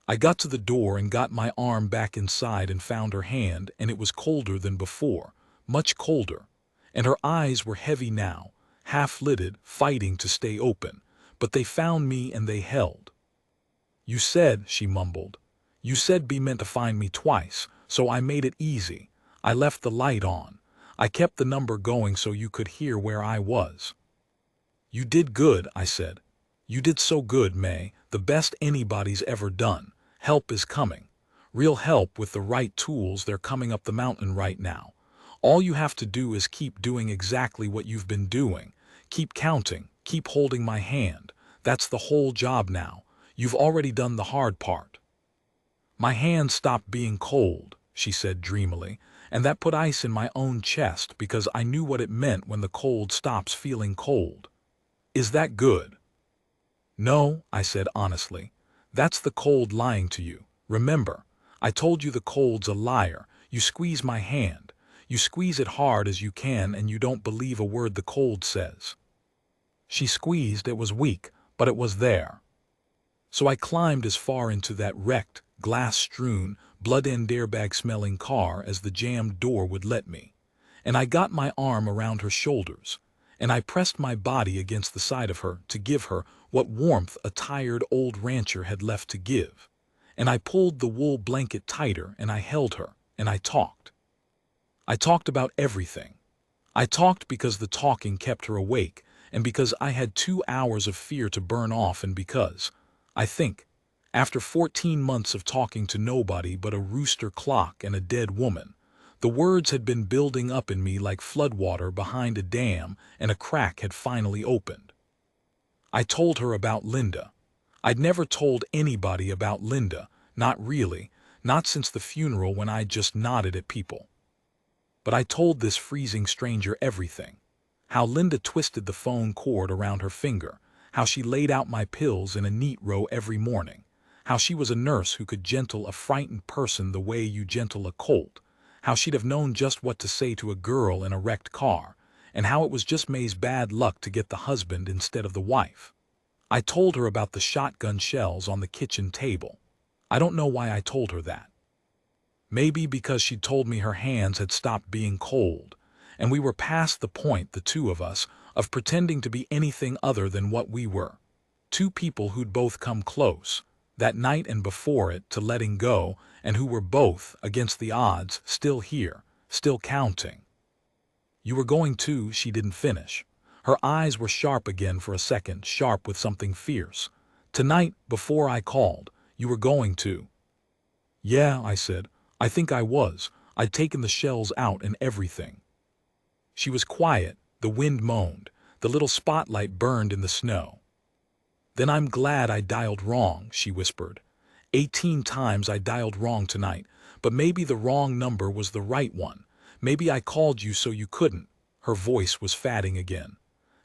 I got to the door and got my arm back inside and found her hand, and it was colder than before, much colder, and her eyes were heavy now, half-lidded, fighting to stay open, but they found me and they held. You said, she mumbled, you said be meant to find me twice, so I made it easy. I left the light on. I kept the number going so you could hear where I was. You did good, I said. You did so good, May, the best anybody's ever done. Help is coming. Real help with the right tools. They're coming up the mountain right now. All you have to do is keep doing exactly what you've been doing. Keep counting, keep holding my hand. That's the whole job now. You've already done the hard part. My hand stopped being cold, she said dreamily, and that put ice in my own chest because I knew what it meant when the cold stops feeling cold. Is that good? No, I said honestly. That's the cold lying to you. Remember, I told you the cold's a liar. You squeeze my hand. You squeeze it hard as you can and you don't believe a word the cold says." She squeezed, it was weak, but it was there. So I climbed as far into that wrecked, glass-strewn, blood-end airbag-smelling car as the jammed door would let me, and I got my arm around her shoulders, and I pressed my body against the side of her to give her what warmth a tired old rancher had left to give, and I pulled the wool blanket tighter and I held her, and I talked. I talked about everything. I talked because the talking kept her awake, and because I had 2 hours of fear to burn off, and because, I think, after 14 months of talking to nobody but a rooster clock and a dead woman, the words had been building up in me like floodwater behind a dam, and a crack had finally opened. I told her about Linda. I'd never told anybody about Linda, not really, not since the funeral when I just nodded at people. But I told this freezing stranger everything. How Linda twisted the phone cord around her finger, how she laid out my pills in a neat row every morning, how she was a nurse who could gentle a frightened person the way you gentle a colt, how she'd have known just what to say to a girl in a wrecked car, and how it was just May's bad luck to get the husband instead of the wife. I told her about the shotgun shells on the kitchen table. I don't know why I told her that. Maybe because she'd told me her hands had stopped being cold, and we were past the point, the two of us, of pretending to be anything other than what we were. Two people who'd both come close, that night and before it, to letting go, and who were both, against the odds, still here, still counting. "You were going to," she didn't finish. Her eyes were sharp again for a second, sharp with something fierce. "Tonight, before I called, you were going to." "Yeah," I said. "I think I was. I'd taken the shells out and everything." She was quiet, the wind moaned, the little spotlight burned in the snow. "Then I'm glad I dialed wrong," she whispered. 18 times I dialed wrong tonight, but maybe the wrong number was the right one. Maybe I called you so you couldn't." Her voice was fatting again.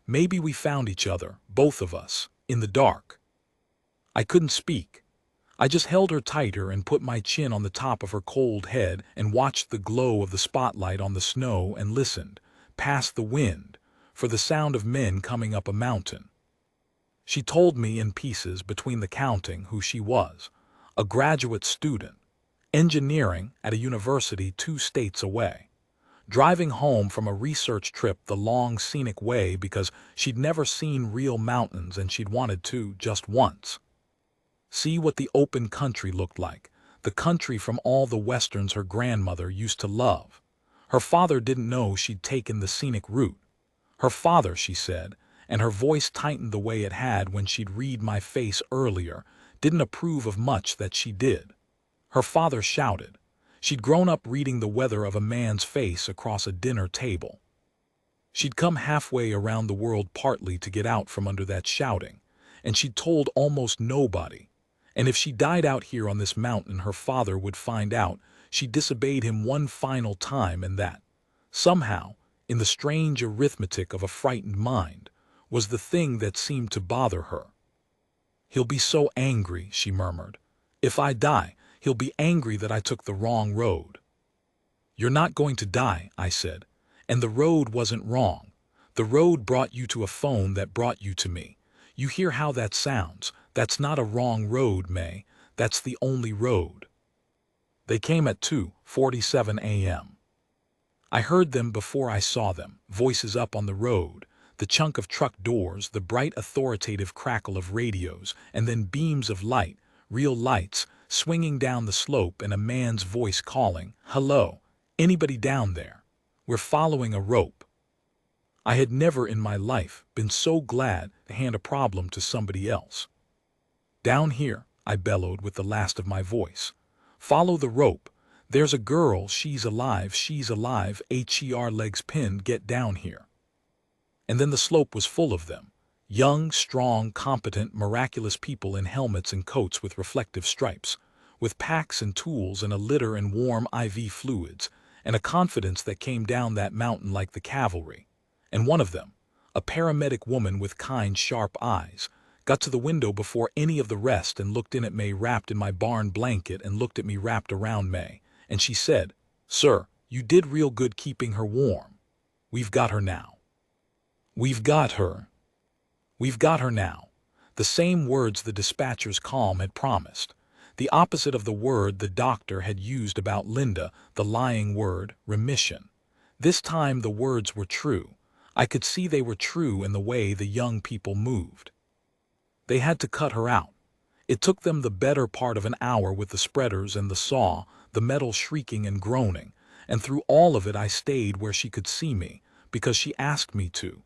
"Maybe we found each other, both of us, in the dark." I couldn't speak. I just held her tighter and put my chin on the top of her cold head and watched the glow of the spotlight on the snow and listened, past the wind, for the sound of men coming up a mountain. She told me in pieces between the counting who she was. A graduate student, engineering at a university 2 states away. Driving home from a research trip the long scenic way because she'd never seen real mountains and she'd wanted to just once. See what the open country looked like, the country from all the westerns her grandmother used to love. Her father didn't know she'd taken the scenic route. Her father, she said, and her voice tightened the way it had when she'd read my face earlier, didn't approve of much that she did. Her father shouted. She'd grown up reading the weather of a man's face across a dinner table. She'd come halfway around the world partly to get out from under that shouting, and she'd told almost nobody. And if she died out here on this mountain, her father would find out she disobeyed him one final time, and that, somehow, in the strange arithmetic of a frightened mind, was the thing that seemed to bother her. "He'll be so angry," she murmured. "If I die, he'll be angry that I took the wrong road." "You're not going to die," I said. "And the road wasn't wrong. The road brought you to a phone that brought you to me. You hear how that sounds? That's not a wrong road, May. That's the only road." They came at 2:47 a.m. I heard them before I saw them, voices up on the road, the chunk of truck doors, the bright authoritative crackle of radios, and then beams of light, real lights, swinging down the slope, and a man's voice calling, "Hello, anybody down there? We're following a rope." I had never in my life been so glad to hand a problem to somebody else. "Down here," I bellowed with the last of my voice. "Follow the rope. There's a girl, she's alive, her legs pinned, get down here." And then the slope was full of them. Young, strong, competent, miraculous people in helmets and coats with reflective stripes, with packs and tools and a litter and warm IV fluids, and a confidence that came down that mountain like the cavalry. And one of them, a paramedic woman with kind, sharp eyes, got to the window before any of the rest and looked in at May wrapped in my barn blanket and looked at me wrapped around May, and she said, "Sir, you did real good keeping her warm. We've got her now. We've got her. We've got her now." The same words the dispatcher's calm had promised. The opposite of the word the doctor had used about Linda, the lying word, remission. This time the words were true. I could see they were true in the way the young people moved. They had to cut her out. It took them the better part of an hour with the spreaders and the saw, the metal shrieking and groaning, and through all of it I stayed where she could see me, because she asked me to.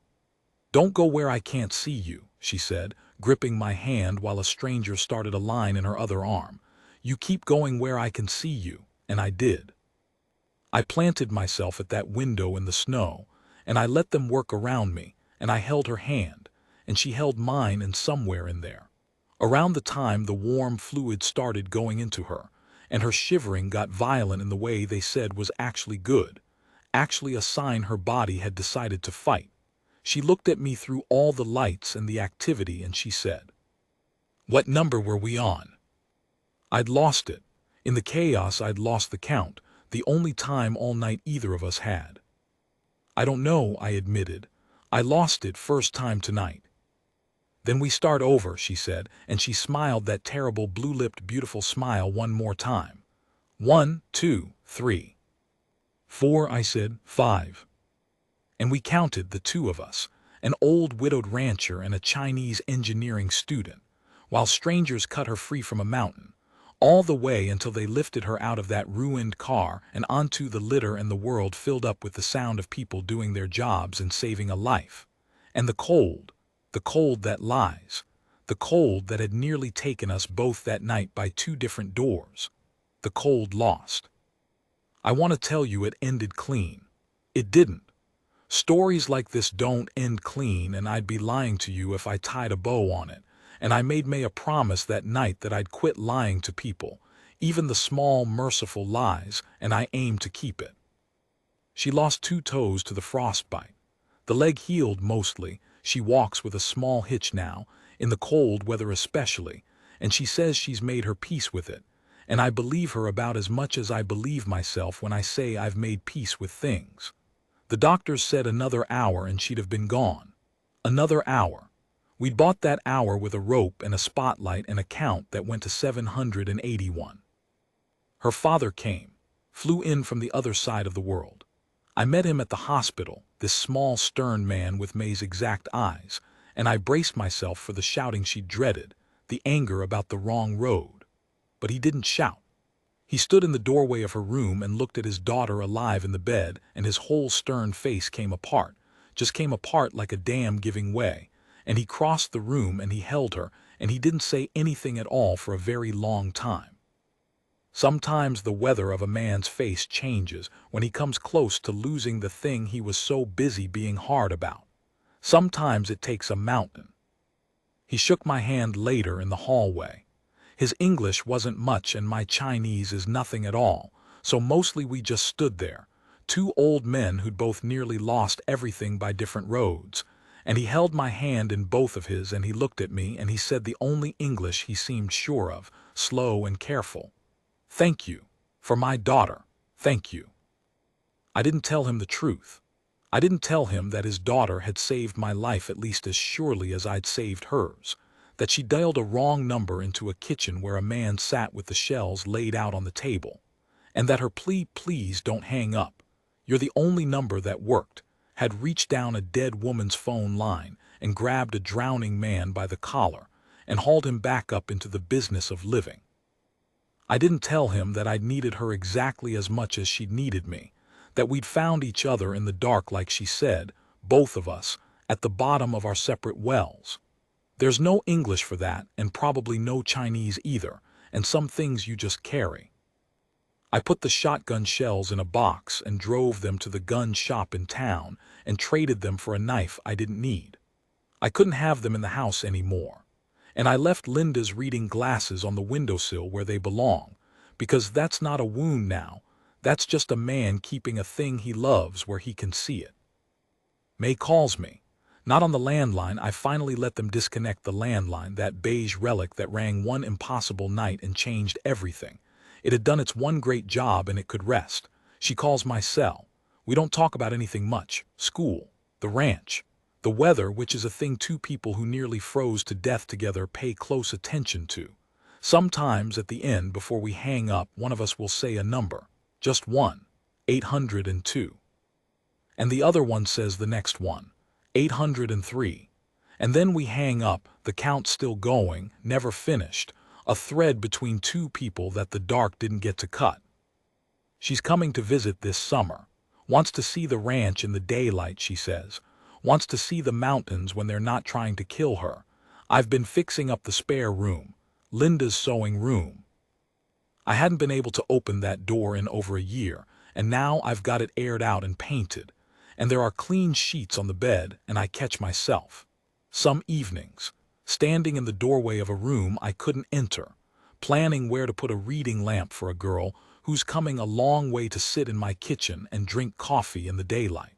"Don't go where I can't see you," she said, gripping my hand while a stranger started a line in her other arm. "You keep going where I can see you," and I did. I planted myself at that window in the snow, and I let them work around me, and I held her hand, and she held mine, and somewhere in there, around the time the warm fluid started going into her, and her shivering got violent in the way they said was actually good, actually a sign her body had decided to fight. She looked at me through all the lights and the activity, and she said, "What number were we on?" I'd lost it. In the chaos I'd lost the count, the only time all night either of us had. "I don't know," I admitted. "I lost it first time tonight." "Then we start over," she said, and she smiled that terrible blue-lipped beautiful smile one more time. "1, 2, 3. 4, I said. 5. And we counted, the two of us, an old widowed rancher and a Chinese engineering student, while strangers cut her free from a mountain, all the way until they lifted her out of that ruined car and onto the litter, and the world filled up with the sound of people doing their jobs and saving a life. And the cold that lies, the cold that had nearly taken us both that night by two different doors, the cold lost. I want to tell you it ended clean. It didn't. Stories like this don't end clean, and I'd be lying to you if I tied a bow on it, and I made May a promise that night that I'd quit lying to people, even the small, merciful lies, and I aimed to keep it. She lost 2 toes to the frostbite. The leg healed mostly. She walks with a small hitch now, in the cold weather especially, and she says she's made her peace with it, and I believe her about as much as I believe myself when I say I've made peace with things. The doctors said another hour and she'd have been gone. Another hour. We'd bought that hour with a rope and a spotlight and a count that went to 781. Her father came, flew in from the other side of the world. I met him at the hospital, this small, stern man with May's exact eyes, and I braced myself for the shouting she dreaded, the anger about the wrong road. But he didn't shout. He stood in the doorway of her room and looked at his daughter alive in the bed, and his whole stern face came apart, just came apart like a dam giving way, and he crossed the room and he held her, and he didn't say anything at all for a very long time. Sometimes the weather of a man's face changes when he comes close to losing the thing he was so busy being hard about. Sometimes it takes a mountain. He shook my hand later in the hallway. His English wasn't much and my Chinese is nothing at all, so mostly we just stood there, 2 old men who'd both nearly lost everything by different roads, and he held my hand in both of his and he looked at me and he said the only English he seemed sure of, slow and careful, "Thank you. For my daughter, thank you." I didn't tell him the truth. I didn't tell him that his daughter had saved my life at least as surely as I'd saved hers, that she dialed a wrong number into a kitchen where a man sat with the shells laid out on the table, and that her plea, "Please don't hang up, you're the only number that worked," had reached down a dead woman's phone line and grabbed a drowning man by the collar and hauled him back up into the business of living. I didn't tell him that I'd needed her exactly as much as she'd needed me, that we'd found each other in the dark like she said, both of us, at the bottom of our separate wells. There's no English for that, and probably no Chinese either, and some things you just carry. I put the shotgun shells in a box and drove them to the gun shop in town and traded them for a knife I didn't need. I couldn't have them in the house anymore. And I left Linda's reading glasses on the windowsill where they belong, because that's not a wound now, that's just a man keeping a thing he loves where he can see it. May calls me. Not on the landline. I finally let them disconnect the landline, that beige relic that rang one impossible night and changed everything. It had done its one great job and it could rest. She calls my cell. We don't talk about anything much. School, the ranch, the weather, which is a thing two people who nearly froze to death together pay close attention to. Sometimes at the end, before we hang up, one of us will say a number. Just one. 802. And the other one says the next one. 803. And then we hang up, the count still going, never finished, a thread between two people that the dark didn't get to cut. She's coming to visit this summer. Wants to see the ranch in the daylight, she says. Wants to see the mountains when they're not trying to kill her. I've been fixing up the spare room, Linda's sewing room. I hadn't been able to open that door in over a year, and now I've got it aired out and painted. And there are clean sheets on the bed, and I catch myself. Some evenings, standing in the doorway of a room I couldn't enter, planning where to put a reading lamp for a girl who's coming a long way to sit in my kitchen and drink coffee in the daylight.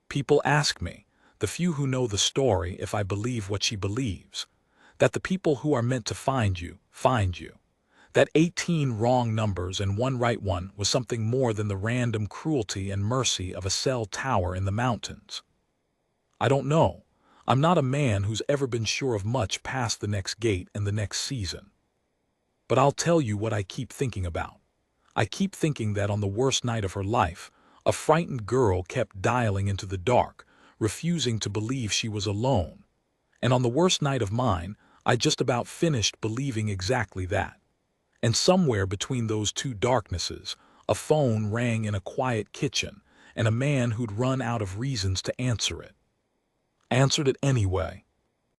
People ask me, the few who know the story, if I believe what she believes, that the people who are meant to find you, find you. That 18 wrong numbers and one right one was something more than the random cruelty and mercy of a cell tower in the mountains. I don't know. I'm not a man who's ever been sure of much past the next gate and the next season. But I'll tell you what I keep thinking about. I keep thinking that on the worst night of her life, a frightened girl kept dialing into the dark, refusing to believe she was alone. And on the worst night of mine, I just about finished believing exactly that. And somewhere between those two darknesses, a phone rang in a quiet kitchen, and a man who'd run out of reasons to answer it answered it anyway.